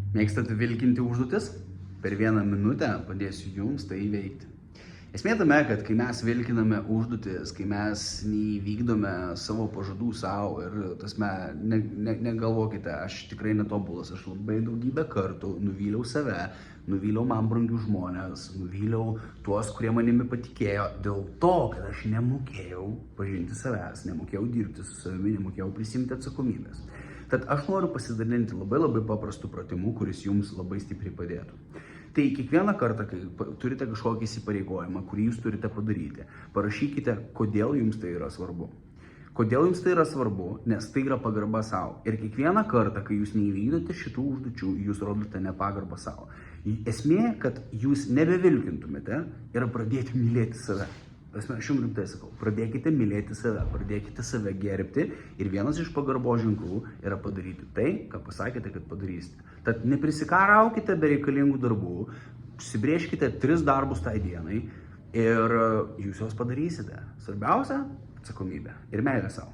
Mėgstate vilkinti užduotis? Per 1 minutę padėsiu jums tai įveikti. Esmė tame, kad kai mes vilkiname užduotis, kai mes neįvykdome savo pažadų savo ir negalvokite, aš tikrai netobulas, aš labai daugybę kartų nuvyliau save, nuvyliau man brangių žmonės, nuvyliau tuos, kurie manimi patikėjo dėl to, kad aš nemokėjau pažinti savęs, nemokėjau dirbti su savimi, nemokėjau prisimti atsakomybės. Tad aš noriu pasidalinti labai paprastu pratimu, kuris jums labai stipriai padėtų. Tai kiekvieną kartą, kai turite kažkokį įsipareigojimą, kurį jūs turite padaryti, parašykite, kodėl jums tai yra svarbu. Kodėl jums tai yra svarbu, nes tai yra pagarba savo. Ir kiekvieną kartą, kai jūs neįvykdote šitų užduočių, jūs rodote nepagarbą savo. Esmė, kad jūs nebevilkintumėte, yra pradėti mylėti save. Aš jums rimtai sakau, pradėkite mylėti save, pradėkite save gerbti ir vienas iš pagarbos ženklų yra padaryti tai, ką pasakėte, kad padarysite. Tad neprisikauraukite be reikalingų darbų, užsibrėžkite 3 darbus tai dienai ir jūs juos padarysite. Svarbiausia - atsakomybė ir meilė savo.